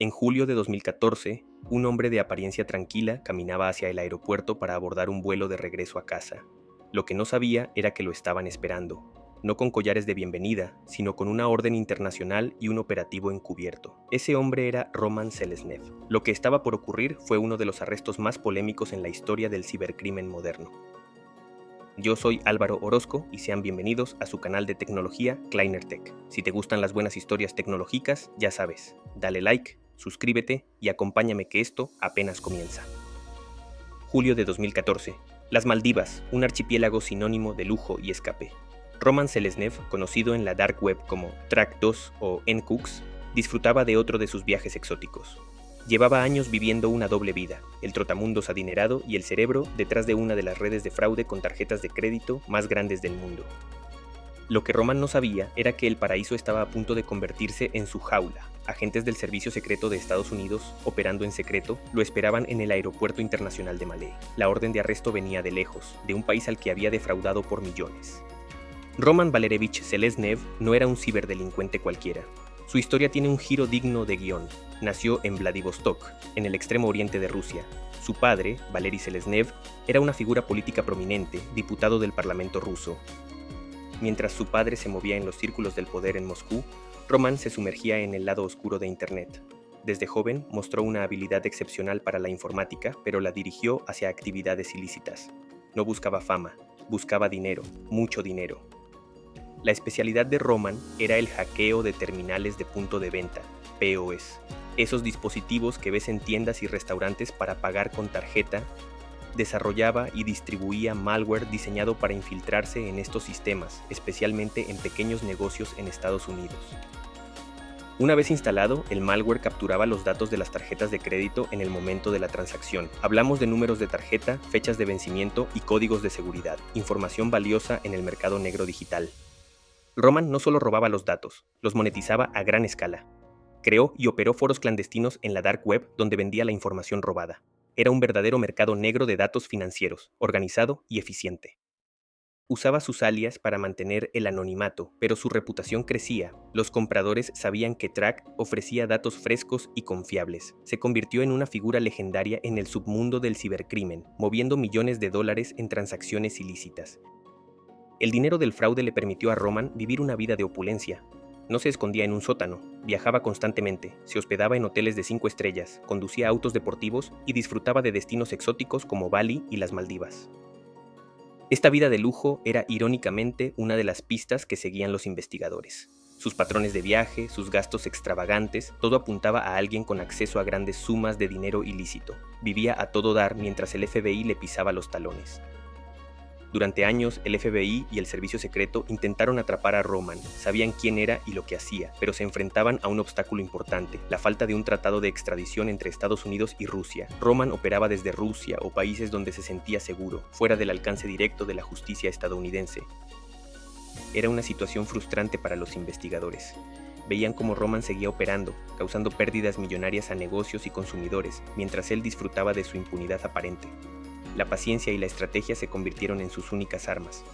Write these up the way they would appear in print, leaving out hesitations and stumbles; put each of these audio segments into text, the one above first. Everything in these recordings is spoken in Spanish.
En julio de 2014, un hombre de apariencia tranquila caminaba hacia el aeropuerto para abordar un vuelo de regreso a casa. Lo que no sabía era que lo estaban esperando, no con collares de bienvenida, sino con una orden internacional y un operativo encubierto. Ese hombre era Roman Seleznev. Lo que estaba por ocurrir fue uno de los arrestos más polémicos en la historia del cibercrimen moderno. Yo soy Álvaro Orozco y sean bienvenidos a su canal de tecnología Kleiner Tech. Si te gustan las buenas historias tecnológicas, ya sabes, dale like, suscríbete y acompáñame que esto apenas comienza. Julio de 2014. Las Maldivas, un archipiélago sinónimo de lujo y escape. Roman Seleznev, conocido en la dark web como Track2 o Ncooks, disfrutaba de otro de sus viajes exóticos. Llevaba años viviendo una doble vida, el trotamundos adinerado y el cerebro detrás de una de las redes de fraude con tarjetas de crédito más grandes del mundo. Lo que Roman no sabía era que el paraíso estaba a punto de convertirse en su jaula. Agentes del Servicio Secreto de Estados Unidos, operando en secreto, lo esperaban en el Aeropuerto Internacional de Malé. La orden de arresto venía de lejos, de un país al que había defraudado por millones. Roman Valerevich Seleznev no era un ciberdelincuente cualquiera. Su historia tiene un giro digno de guión. Nació en Vladivostok, en el extremo oriente de Rusia. Su padre, Valery Seleznev, era una figura política prominente, diputado del Parlamento ruso. Mientras su padre se movía en los círculos del poder en Moscú, Roman se sumergía en el lado oscuro de Internet. Desde joven mostró una habilidad excepcional para la informática, pero la dirigió hacia actividades ilícitas. No buscaba fama, buscaba dinero, mucho dinero. La especialidad de Roman era el hackeo de terminales de punto de venta, POS. Esos dispositivos que ves en tiendas y restaurantes para pagar con tarjeta. Desarrollaba y distribuía malware diseñado para infiltrarse en estos sistemas, especialmente en pequeños negocios en Estados Unidos. Una vez instalado, el malware capturaba los datos de las tarjetas de crédito en el momento de la transacción. Hablamos de números de tarjeta, fechas de vencimiento y códigos de seguridad, información valiosa en el mercado negro digital. Roman no solo robaba los datos, los monetizaba a gran escala. Creó y operó foros clandestinos en la dark web donde vendía la información robada. Era un verdadero mercado negro de datos financieros, organizado y eficiente. Usaba sus alias para mantener el anonimato, pero su reputación crecía. Los compradores sabían que Track ofrecía datos frescos y confiables. Se convirtió en una figura legendaria en el submundo del cibercrimen, moviendo millones de dólares en transacciones ilícitas. El dinero del fraude le permitió a Roman vivir una vida de opulencia. No se escondía en un sótano, viajaba constantemente, se hospedaba en hoteles de 5 estrellas, conducía autos deportivos y disfrutaba de destinos exóticos como Bali y las Maldivas. Esta vida de lujo era irónicamente una de las pistas que seguían los investigadores. Sus patrones de viaje, sus gastos extravagantes, todo apuntaba a alguien con acceso a grandes sumas de dinero ilícito. Vivía a todo dar mientras el FBI le pisaba los talones. Durante años, el FBI y el Servicio Secreto intentaron atrapar a Roman, sabían quién era y lo que hacía, pero se enfrentaban a un obstáculo importante, la falta de un tratado de extradición entre Estados Unidos y Rusia. Roman operaba desde Rusia o países donde se sentía seguro, fuera del alcance directo de la justicia estadounidense. Era una situación frustrante para los investigadores. Veían cómo Roman seguía operando, causando pérdidas millonarias a negocios y consumidores, mientras él disfrutaba de su impunidad aparente. La paciencia y la estrategia se convirtieron en sus únicas armas.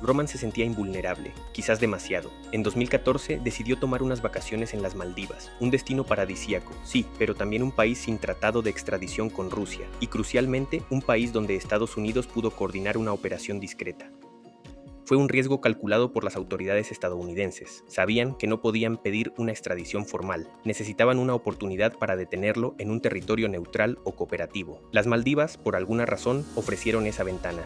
Roman se sentía invulnerable, quizás demasiado. En 2014 decidió tomar unas vacaciones en las Maldivas, un destino paradisíaco, sí, pero también un país sin tratado de extradición con Rusia, y crucialmente un país donde Estados Unidos pudo coordinar una operación discreta. Fue un riesgo calculado por las autoridades estadounidenses. Sabían que no podían pedir una extradición formal. Necesitaban una oportunidad para detenerlo en un territorio neutral o cooperativo. Las Maldivas, por alguna razón, ofrecieron esa ventana.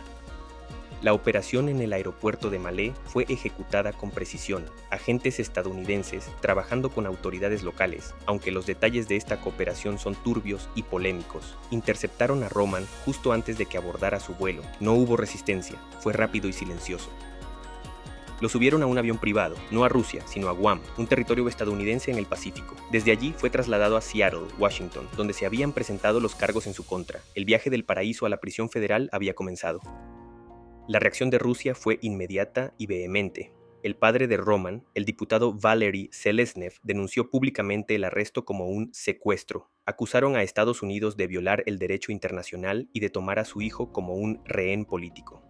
La operación en el aeropuerto de Malé fue ejecutada con precisión. Agentes estadounidenses trabajando con autoridades locales, aunque los detalles de esta cooperación son turbios y polémicos. Interceptaron a Roman justo antes de que abordara su vuelo. No hubo resistencia, fue rápido y silencioso. Lo subieron a un avión privado, no a Rusia, sino a Guam, un territorio estadounidense en el Pacífico. Desde allí fue trasladado a Seattle, Washington, donde se habían presentado los cargos en su contra. El viaje del paraíso a la prisión federal había comenzado. La reacción de Rusia fue inmediata y vehemente. El padre de Roman, el diputado Valery Seleznev, denunció públicamente el arresto como un secuestro. Acusaron a Estados Unidos de violar el derecho internacional y de tomar a su hijo como un rehén político.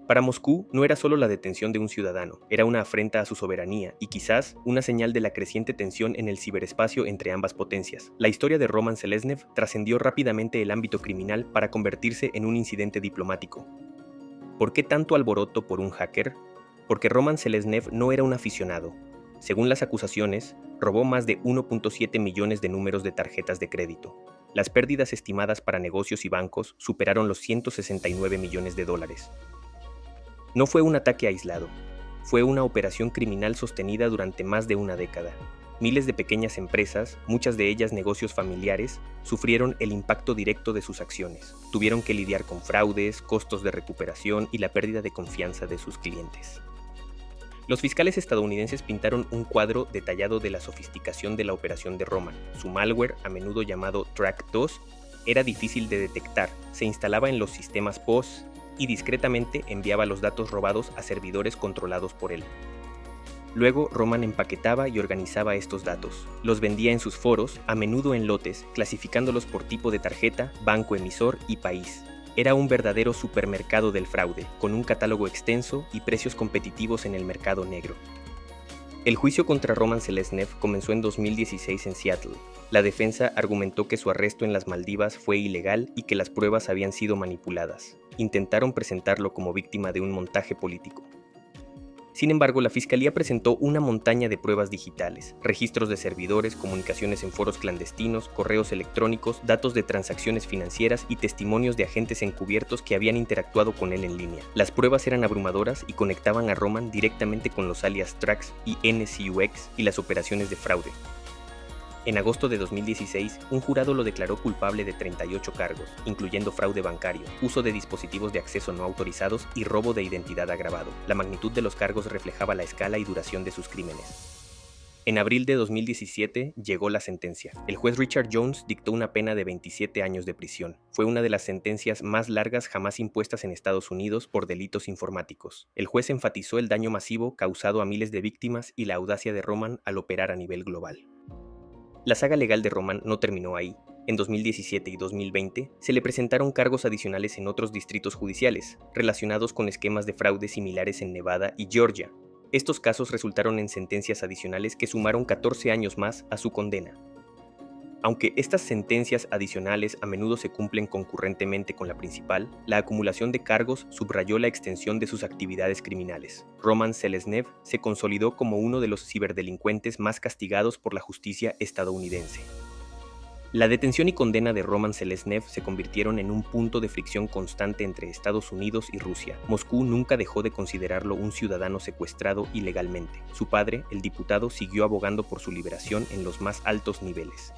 Para Moscú no era solo la detención de un ciudadano, era una afrenta a su soberanía y quizás una señal de la creciente tensión en el ciberespacio entre ambas potencias. La historia de Roman Seleznev trascendió rápidamente el ámbito criminal para convertirse en un incidente diplomático. ¿Por qué tanto alboroto por un hacker? Porque Roman Seleznev no era un aficionado. Según las acusaciones, robó más de 1.7 millones de números de tarjetas de crédito. Las pérdidas estimadas para negocios y bancos superaron los 169 millones de dólares. No fue un ataque aislado, fue una operación criminal sostenida durante más de una década. Miles de pequeñas empresas, muchas de ellas negocios familiares, sufrieron el impacto directo de sus acciones. Tuvieron que lidiar con fraudes, costos de recuperación y la pérdida de confianza de sus clientes. Los fiscales estadounidenses pintaron un cuadro detallado de la sofisticación de la operación de Roman. Su malware, a menudo llamado Track2, era difícil de detectar, se instalaba en los sistemas POS y discretamente enviaba los datos robados a servidores controlados por él. Luego, Roman empaquetaba y organizaba estos datos. Los vendía en sus foros, a menudo en lotes, clasificándolos por tipo de tarjeta, banco emisor y país. Era un verdadero supermercado del fraude, con un catálogo extenso y precios competitivos en el mercado negro. El juicio contra Roman Seleznev comenzó en 2016 en Seattle. La defensa argumentó que su arresto en las Maldivas fue ilegal y que las pruebas habían sido manipuladas. Intentaron presentarlo como víctima de un montaje político. Sin embargo, la Fiscalía presentó una montaña de pruebas digitales, registros de servidores, comunicaciones en foros clandestinos, correos electrónicos, datos de transacciones financieras y testimonios de agentes encubiertos que habían interactuado con él en línea. Las pruebas eran abrumadoras y conectaban a Roman directamente con los alias Trax y NCUX y las operaciones de fraude. En agosto de 2016, un jurado lo declaró culpable de 38 cargos, incluyendo fraude bancario, uso de dispositivos de acceso no autorizados y robo de identidad agravado. La magnitud de los cargos reflejaba la escala y duración de sus crímenes. En abril de 2017 llegó la sentencia. El juez Richard Jones dictó una pena de 27 años de prisión. Fue una de las sentencias más largas jamás impuestas en Estados Unidos por delitos informáticos. El juez enfatizó el daño masivo causado a miles de víctimas y la audacia de Roman al operar a nivel global. La saga legal de Roman no terminó ahí. En 2017 y 2020 se le presentaron cargos adicionales en otros distritos judiciales, relacionados con esquemas de fraude similares en Nevada y Georgia. Estos casos resultaron en sentencias adicionales que sumaron 14 años más a su condena. Aunque estas sentencias adicionales a menudo se cumplen concurrentemente con la principal, la acumulación de cargos subrayó la extensión de sus actividades criminales. Roman Seleznev se consolidó como uno de los ciberdelincuentes más castigados por la justicia estadounidense. La detención y condena de Roman Seleznev se convirtieron en un punto de fricción constante entre Estados Unidos y Rusia. Moscú nunca dejó de considerarlo un ciudadano secuestrado ilegalmente. Su padre, el diputado, siguió abogando por su liberación en los más altos niveles.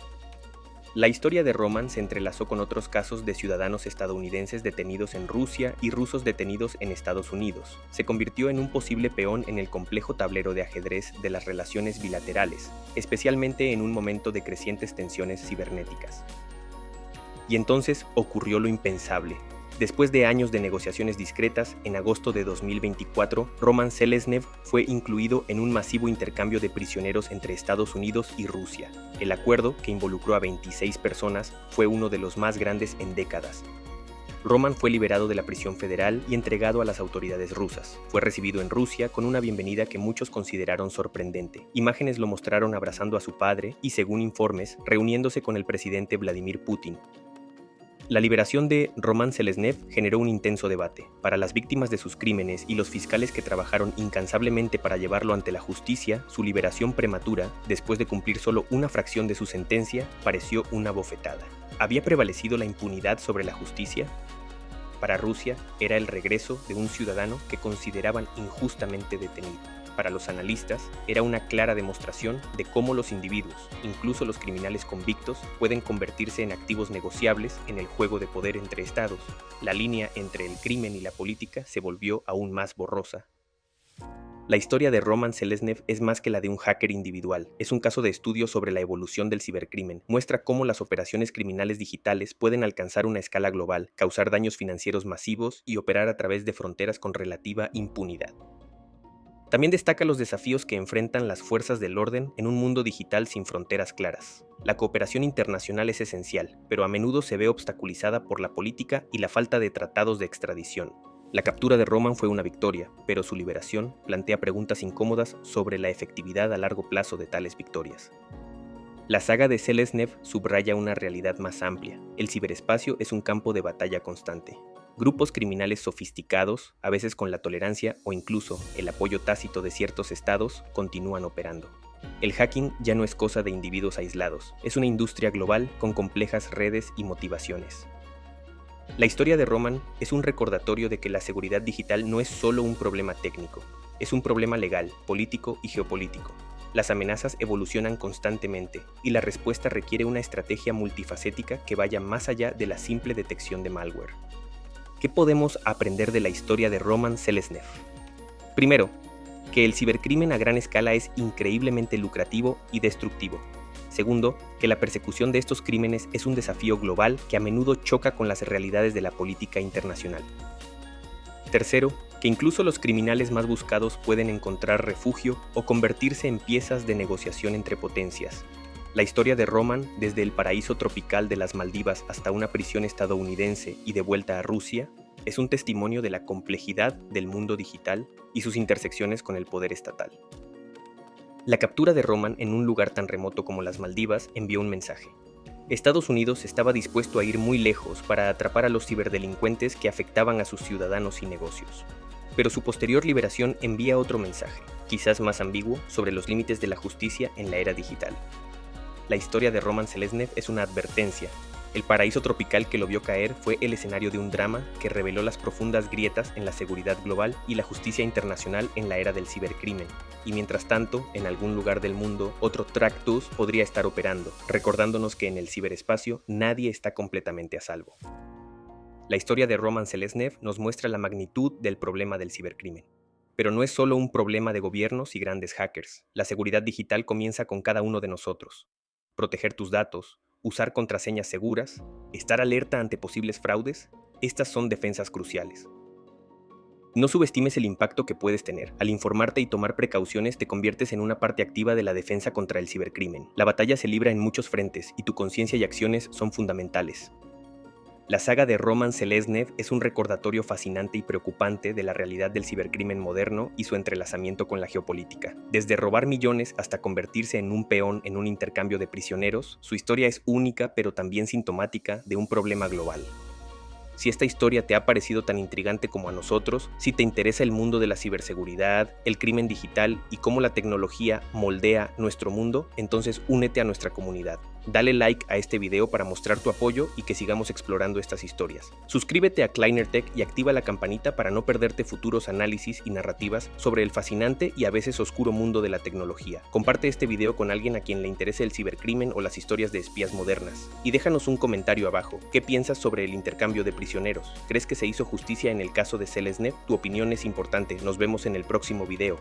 La historia de Roman se entrelazó con otros casos de ciudadanos estadounidenses detenidos en Rusia y rusos detenidos en Estados Unidos. Se convirtió en un posible peón en el complejo tablero de ajedrez de las relaciones bilaterales, especialmente en un momento de crecientes tensiones cibernéticas. Y entonces ocurrió lo impensable. Después de años de negociaciones discretas, en agosto de 2024, Roman Seleznev fue incluido en un masivo intercambio de prisioneros entre Estados Unidos y Rusia. El acuerdo, que involucró a 26 personas, fue uno de los más grandes en décadas. Roman fue liberado de la prisión federal y entregado a las autoridades rusas. Fue recibido en Rusia con una bienvenida que muchos consideraron sorprendente. Imágenes lo mostraron abrazando a su padre y, según informes, reuniéndose con el presidente Vladimir Putin. La liberación de Roman Seleznev generó un intenso debate. Para las víctimas de sus crímenes y los fiscales que trabajaron incansablemente para llevarlo ante la justicia, su liberación prematura, después de cumplir solo una fracción de su sentencia, pareció una bofetada. ¿Había prevalecido la impunidad sobre la justicia? Para Rusia, era el regreso de un ciudadano que consideraban injustamente detenido. Para los analistas, era una clara demostración de cómo los individuos, incluso los criminales convictos, pueden convertirse en activos negociables en el juego de poder entre estados. La línea entre el crimen y la política se volvió aún más borrosa. La historia de Roman Seleznev es más que la de un hacker individual. Es un caso de estudio sobre la evolución del cibercrimen. Muestra cómo las operaciones criminales digitales pueden alcanzar una escala global, causar daños financieros masivos y operar a través de fronteras con relativa impunidad. También destaca los desafíos que enfrentan las fuerzas del orden en un mundo digital sin fronteras claras. La cooperación internacional es esencial, pero a menudo se ve obstaculizada por la política y la falta de tratados de extradición. La captura de Roman fue una victoria, pero su liberación plantea preguntas incómodas sobre la efectividad a largo plazo de tales victorias. La saga de Selesnev subraya una realidad más amplia. El ciberespacio es un campo de batalla constante. Grupos criminales sofisticados, a veces con la tolerancia o incluso el apoyo tácito de ciertos estados, continúan operando. El hacking ya no es cosa de individuos aislados, es una industria global con complejas redes y motivaciones. La historia de Roman es un recordatorio de que la seguridad digital no es solo un problema técnico, es un problema legal, político y geopolítico. Las amenazas evolucionan constantemente y la respuesta requiere una estrategia multifacética que vaya más allá de la simple detección de malware. ¿Qué podemos aprender de la historia de Roman Selesnev? Primero, que el cibercrimen a gran escala es increíblemente lucrativo y destructivo. Segundo, que la persecución de estos crímenes es un desafío global que a menudo choca con las realidades de la política internacional. Tercero, que incluso los criminales más buscados pueden encontrar refugio o convertirse en piezas de negociación entre potencias. La historia de Roman, desde el paraíso tropical de las Maldivas hasta una prisión estadounidense y de vuelta a Rusia, es un testimonio de la complejidad del mundo digital y sus intersecciones con el poder estatal. La captura de Roman en un lugar tan remoto como las Maldivas envió un mensaje. Estados Unidos estaba dispuesto a ir muy lejos para atrapar a los ciberdelincuentes que afectaban a sus ciudadanos y negocios. Pero su posterior liberación envía otro mensaje, quizás más ambiguo, sobre los límites de la justicia en la era digital. La historia de Roman Selesnev es una advertencia. El paraíso tropical que lo vio caer fue el escenario de un drama que reveló las profundas grietas en la seguridad global y la justicia internacional en la era del cibercrimen. Y mientras tanto, en algún lugar del mundo, otro Tractus podría estar operando, recordándonos que en el ciberespacio nadie está completamente a salvo. La historia de Roman Selesnev nos muestra la magnitud del problema del cibercrimen. Pero no es solo un problema de gobiernos y grandes hackers. La seguridad digital comienza con cada uno de nosotros. Proteger tus datos, usar contraseñas seguras, estar alerta ante posibles fraudes, estas son defensas cruciales. No subestimes el impacto que puedes tener. Al informarte y tomar precauciones te conviertes en una parte activa de la defensa contra el cibercrimen. La batalla se libra en muchos frentes y tu conciencia y acciones son fundamentales. La saga de Roman Selesnev es un recordatorio fascinante y preocupante de la realidad del cibercrimen moderno y su entrelazamiento con la geopolítica. Desde robar millones hasta convertirse en un peón en un intercambio de prisioneros, su historia es única pero también sintomática de un problema global. Si esta historia te ha parecido tan intrigante como a nosotros, si te interesa el mundo de la ciberseguridad, el crimen digital y cómo la tecnología moldea nuestro mundo, entonces únete a nuestra comunidad. Dale like a este video para mostrar tu apoyo y que sigamos explorando estas historias. Suscríbete a Kleiner Tech y activa la campanita para no perderte futuros análisis y narrativas sobre el fascinante y a veces oscuro mundo de la tecnología. Comparte este video con alguien a quien le interese el cibercrimen o las historias de espías modernas. Y déjanos un comentario abajo. ¿Qué piensas sobre el intercambio de prisioneros? ¿Crees que se hizo justicia en el caso de Selesnev? Tu opinión es importante. Nos vemos en el próximo video.